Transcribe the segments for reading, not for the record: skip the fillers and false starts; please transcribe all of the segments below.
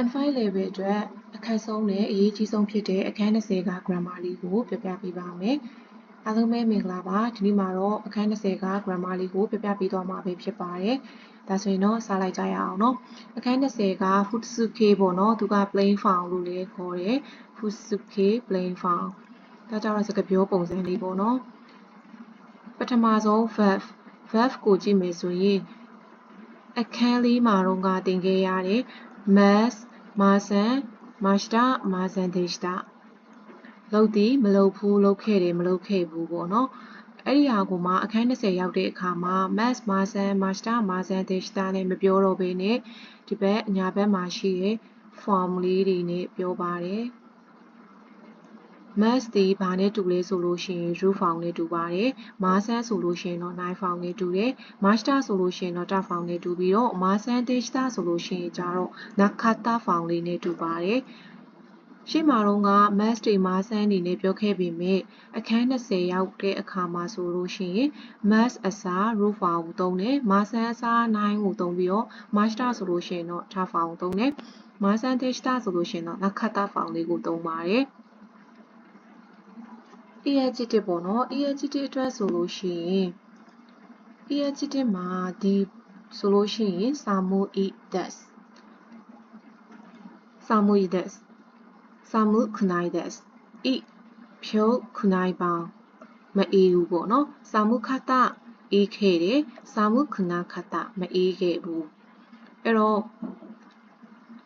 N5 level အတွက်အခက်ဆုံးနဲ့အရေးကြီးဆုံးဖြစ်တဲ့အခန်း20က grammar လေးကိုပြောပြပေးပါမယ်။အားလုံးပဲမင်္ဂလာပါ။ဒီနေ့မှာတော့အခန်း20က grammar လေးကိုပြောပြပေးသွားမှာပဲဖြစ်ပါတယ်။ဒါဆိုရင်တော့စလိုက်ကြရအောင်နော်။အခန်း20က Futsuke ပေါ့နော်။သူက plain form လို့လည်းခေါ်တယ်။ Futsuke plain form ။ဒါကြောင့်စကားပြောပုံစံလေးပေါ့နော်။ပထမဆုံး verb ကိုကြည့်မယ်ဆိုရင်အခန်းလေးမှာတော့သင်ခဲ့ရတဲ့ mas, masan, mashita, masan deshita လုပ်သည်မလုပ်ဘူးလုပ်ခဲ့တယ်မလုပ်ခဲ့ဘူးပေါ့နော်အဲ့ဒီဟာကိုမှအခန်း20ရောက်တဲ့အခါမှာ mas, masan, mashita, masan deshita နဲ့မပြောတော့ဘဲနဲ့ဒီဘက်ညာဘက်မှာရှိတဲ့ form လေးတွေနဲ့ပြောပါတယ် mas ဒီဘာနဲ့တူလဲဆိုလို့ရှိရင် root form နဲ့တူပါတယ် masan ဆိုလို့ရှိရင်တော့ noun form နဲ့တူတယ် mashita ဆိုလို့ရှိရင်တော့ verb form နဲ့တူပြီးတော့ masan deshita ဆိုလို့ရှိရင်ကျတော့ nakata form လေးနဲ့တူပါတယ်ရှေ့မှာတော့mas တွေ masan တွေနဲ့ပြောခဲ့ပေမဲ့အခန်း20ရောက်တဲ့အခါမှာဆိုလို့ရှိရင် mas အစား root form ကိုသုံးတယ် masan အစား noun ကိုသုံးပြီးတော့ mashita ဆိုလို့ရှိရင်တော့ verb form ကိုသုံးတယ် masan deshita ဆိုလို့ရှိရင်တော့ nakata form လေးကိုသုံးပါတယ်adjective ပေါ့နော် adjective အတွက်ဆိုလို့ရှိရင် adjective မှာဒီဆိုလို့ရှိရင် samu ides samu ides samu kunai des i ဖြုတ် kunai ပေါင်းမအေးဘူးပေါ့နော် samu kata အေးခဲ့တယ် samu kuna kata မအေးခဲ့ဘူးအဲ့တော့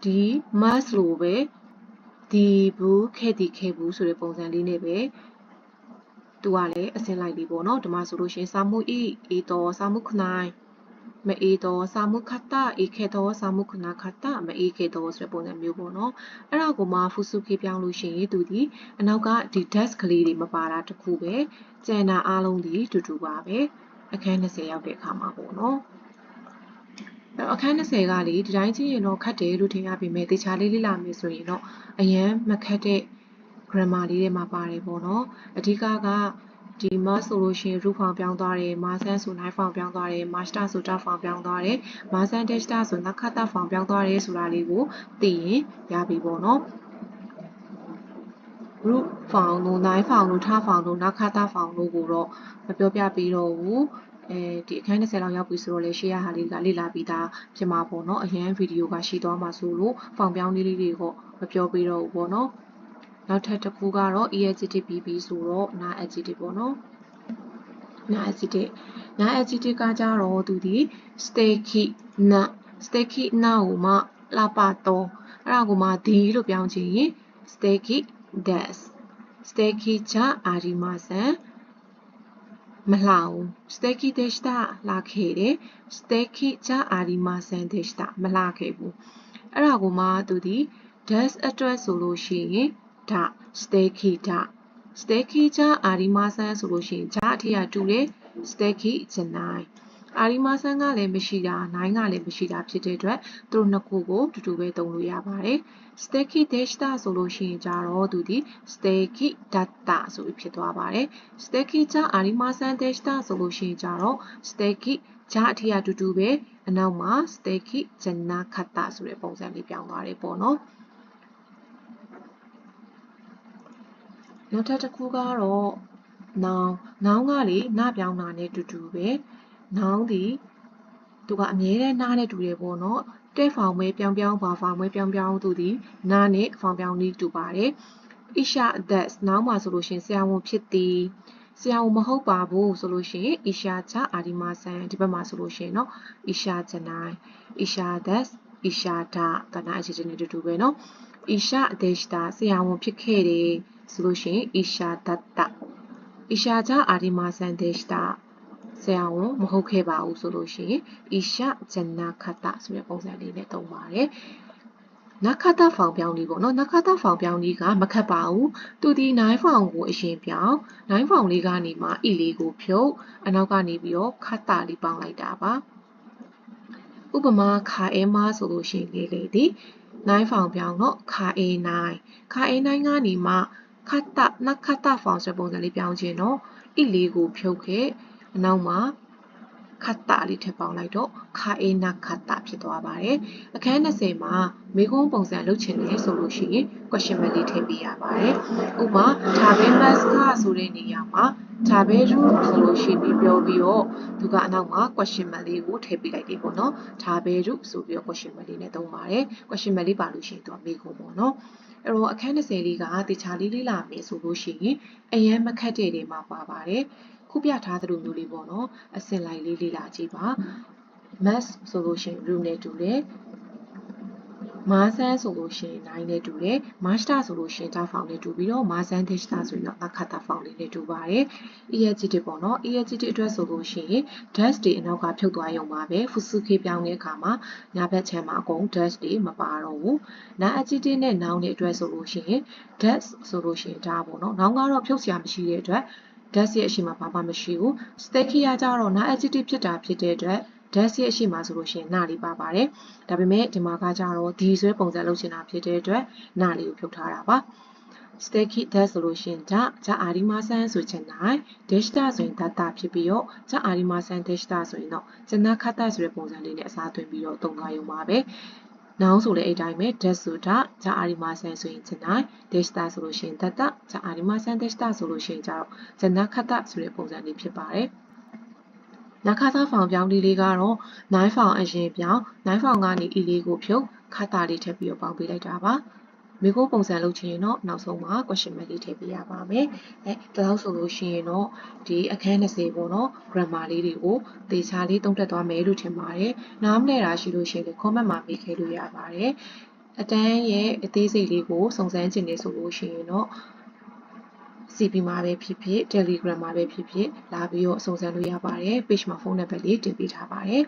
ဒီ mas လို့ပဲဒီဘူးခဲ့ဒီခဲ့ဘူးဆိုတဲ့ပုံစံလေးနဲ့ပဲသူကလည်းအစင်းလိုက်ပြီပေါ့နော်ဒီမှာဆိုလို့ရှိရင် samu i အေးတော့ samu kunai မအေးတော့ samu kata အေးခဲ့တော့ samu kuna kata မအေးခဲ့တော့ဆိုတဲ့ပုံစံမျိုးပေါ့နော်အဲ့ဒါကိုမှ fusuki ပြောင်းလို့ရှိရင်သူဒီအနောက်ကဒီ dash ကလေးတွေမပါတာတခုပဲကျန်တာအားလုံးဒီတူတူပါပဲအခန်း20ရောက်တဲ့အခါမှာပေါ့နော်အခန်း20ကလေဒီတိုင်းကြည့်ရင်တော့ခက်တယ်လို့ထင်ရပေမဲ့တခြားလေးလေ့လာမယ်ဆိုရင်တော့အရန်မခက်တဲ့ grammar လေးတွေမှာပါတယ်ပေါ့နော်အဓိကကဒီ mas ဆိုလို့ရှိရင် root form ပြောင်းသွားတယ် masan ဆို noun form ပြောင်းသွားတယ် mashita ဆို verb form ပြောင်းသွားတယ် masan deshita ဆို nakata form ပြောင်းသွားတယ်ဆိုတာလေးကိုသိရင်ရပြီပေါ့နော် root form တို့ noun form တို့ verb form တို့ nakata form တို့ကိုတော့မပြောပြပေးတော့ဘူးဒီအခန်း20လောက်ရောက်ပြီဆိုတော့လေရှေ့ရဟာလေးကလေ့လာပြီးသားဖြစ်မှာပေါ့နော်အရန်ဗီဒီယိုကရှိသွားမှာဆိုလို့ form ပြောင်းလေးတွေကိုမပြောပေးတော့ဘူးပေါ့နော်နောက်ထပ်တစ်ခုကတော့ adjective bb ဆိုတော့ noun adjective ပေါ့နော် noun adjective ကကြတော့သူဒီ sticky na sticky na ကိုမှလှပတော့အဲ့ဒါကိုမှဒီလို့ပြောင်းချင်ရင် sticky des sticky ချအာဒီမာဆန်မလှဘူး sticky deshita လှခဲ့တယ် sticky ချအာဒီမာဆန် deshita မလှခဲ့ဘူးအဲ့ဒါကိုမှသူဒီ des အတွက်ဆိုလို့ရှိရင်ဒါ sticky ဒါ sticky ချအာဒီမာဆန်ဆိုလို့ရှိရင်ဂျာအထက်ကတူတယ် sticky ဂျနိုင်းအာဒီမာဆန်ကလည်းမရှိတာနိုင်ကလည်းမရှိတာဖြစ်တဲ့အတွက်သူတို့နှစ်ခုကိုတူတူပဲသုံးလို့ရပါတယ် sticky deshita ဆိုလို့ရှိရင်ကြတော့သူဒီ sticky data ဆိုပြီးဖြစ်သွားပါတယ် sticky ချအာဒီမာဆန် deshita ဆိုလို့ရှိရင်ကြတော့ sticky ဂျာအထက်ကတူတူပဲအနောက်မှာ sticky ဂျနာခတ်တာဆိုတဲ့ပုံစံလေးပြောင်းသွားတယ်ပေါ့နော်နောက်ထပ်တစ်ခုကတော့ noun ကလေနာပြောင်းတာနဲ့တူတူပဲ noun ဒီသူကအမြဲတမ်းနာနဲ့တူတယ်ပေါ့နော်တဲ့ဖောင်ပဲပြောင်းဘာဖောင်ပဲပြောင်းသူဒီနာနဲ့ဖောင်ပြောင်းလေးတူပါတယ် isha that noun မှာဆိုလို့ရှိရင်ဆရာဝန်ဖြစ်သည်ဆရာဝန်မဟုတ်ပါဘူးဆိုလို့ရှိရင် isha ချအာဒီမာဆန်ဒီဘက်မှာဆိုလို့ရှိရင်နော် isha ဂျနိုင်း isha that isha ဒါကနာအခြေချင်းနဲ့တူတူပဲနော် isha deshita ဆရာဝန်ဖြစ်ခဲ့တယ်ဆိုလို့ရှိရင် isha datta isha ချအာဒီမာဆန် deshita ဆရာဝန်မဟုတ်ခဲ့ပါဘူးဆိုလို့ရှိရင် isha janakata ဆိုတဲ့ပုံစံလေးနဲ့သုံးပါတယ်nakata ဖောင်ပြောင်းလေးပေါ့နော် nakata ဖောင်ပြောင်းလေးကမခက်ပါဘူးသူဒီ9ဖောင်ကိုအရင်ပြောင်း9ဖောင်လေးကနေမှ e လေးကိုဖြုတ်အနောက်ကနေပြီးတော့ kata လေးပေါင်းလိုက်တာပါဥပမာခါအဲမဆိုလို့ရှိရင်လေဒီ9ဖောင်ပြောင်းတော့ခါအဲ9ကနေမှ kata nakata ဖောင်ဆိုတဲ့ပုံစံလေးပြောင်းခြင်းတော့ e လေးကိုဖြုတ်ခဲ့အနောက်မှာ ခတ်တာလေးထပ်ပေါင်းလိုက်တော့ခါအေနာခတ်တာဖြစ်သွားပါတယ်အခန်း20မှာမေခွန်းပုံစံလုပ်ချင်တယ်ဆိုလို့ရှိရင် question mark လေးထည့်ပေးရပါတယ်ဥပမာဒါဘဲမတ်ကဆိုတဲ့နေရာမှာဒါဘဲရူဆိုလို့ရှိပြီးပြောပြီးတော့သူကအနောက်မှာ question mark လေးကိုထည့်ပေးလိုက်တယ်ပေါ့နော်ဒါဘဲရူဆိုပြီးတော့ question mark လေးနဲ့သုံးပါတယ် question mark လေးပါလို့ရှိရင်သူကမေခွန်းပေါ့နော်အဲ့တော့အခန်း20လေးကတခြားလေးလေးလာမယ်ဆိုလို့ရှိရင်အရန်မခက်တဲ့တွေမှာပါပါတယ်ခုပြထားသလိုမျိုးလေးပေါ့နော်အစင်လိုက်လေးလေးလာကြည့်ပါ mass ဆိုလို့ရှိရင် room နဲ့တူတယ်မာဆန်းဆိုလို့ရှိရင်9နဲ့တူတယ်မာစတာဆိုလို့ရှိရင်တာဖောင်နဲ့တူပြီးတော့မာဆန်းဒက်တာဆိုရင်တော့အခါတာဖောင်လေးနဲ့တူပါတယ် EHT ပေါ့နော် EHT အတွက်ဆိုလို့ရှိရင် dash တွေအနောက်ကဖြုတ်သွားရုံပါပဲ Fusuke ပြောင်းတဲ့အခါမှာညာဘက်ခြမ်းမှာအကုန် dash တွေမပါတော့ဘူးနာ HT နဲ့ noun တွေအတွက်ဆိုလို့ရှိရင် dash ဆိုလို့ရှိရင်ဒါပေါ့နော် noun ကတော့ဖြုတ်စရာမရှိတဲ့အတွက် dash ရဲ့အရှိမဘာမှမရှိဘူး sticky ကကြတော့နာ HT ဖြစ်တာဖြစ်တဲ့အတွက်dash ရဲ့အရှိမဆိုလို့ရှိရင်နာလေးပါပါတယ်ဒါပေမဲ့ဒီမှာကကြတော့ဒီဆွဲပုံစံလုပ်ချင်တာဖြစ်တဲ့အတွက်နာလေးကိုဖြုတ်ထားတာပါ sticky dash ဆိုလို့ရှိရင်ဂျာအာဒီမာဆန်ဆိုချင်နိုင် dash တာဆိုရင်ဒတာဖြစ်ပြီးတော့ဂျာအာဒီမာဆန် dash တာဆိုရင်တော့ကျန်တဲ့ခတ်တာဆိုတဲ့ပုံစံလေးနဲ့အစားသွင်းပြီးတော့သုံးသွားရုံပါပဲနောင်ဆိုလည်းအဲ့တိုင်းပဲ dash ဆိုတာဂျာအာဒီမာဆန်ဆိုရင်ချင်နိုင် dash တာဆိုလို့ရှိရင်ဒတာဂျာအာဒီမာဆန် dash တာဆိုလို့ရှိရင်ကျတော့ကျန်တဲ့ခတ်တာဆိုတဲ့ပုံစံလေးဖြစ်ပါတယ်နခါသားဖောင်ပြောင်းလေးလေးကတော့9ဖောင်အရင်ပြောင်း9ဖောင်ကနေ e လေးကိုဖြုတ်ခါတာလေးထည့်ပြီးတော့ပေါင်းပေးလိုက်တာပါမိခိုးပုံစံလုပ်ချင်ရင်တော့နောက်ဆုံးမှာ question mark လေးထည့်ပေးရပါမယ်ဒါတော့ဆိုလို့ရှိရင်တော့ဒီအခန်း20ပေါ့နော် grammar လေးတွေကိုသေချာလေးသုံးသပ်သွားမယ်လို့ထင်ပါတယ်နားမလည်တာရှိလို့ရှိရင် comment မှာပေးခဲ့လို့ရပါတယ်အတန်းရဲ့အသေးစိတ်လေးကိုစုံစမ်းချင်နေဆိုလို့ရှိရင်တော့CP မှာပဲဖြစ်ဖြစ် Telegram မှာပဲဖြစ်ဖြစ်လာပြီးတော့စုံစမ်းလို့ရပါတယ် page မှာဖုန်းနံပါတ်လေးတင်ပေးထားပါတယ်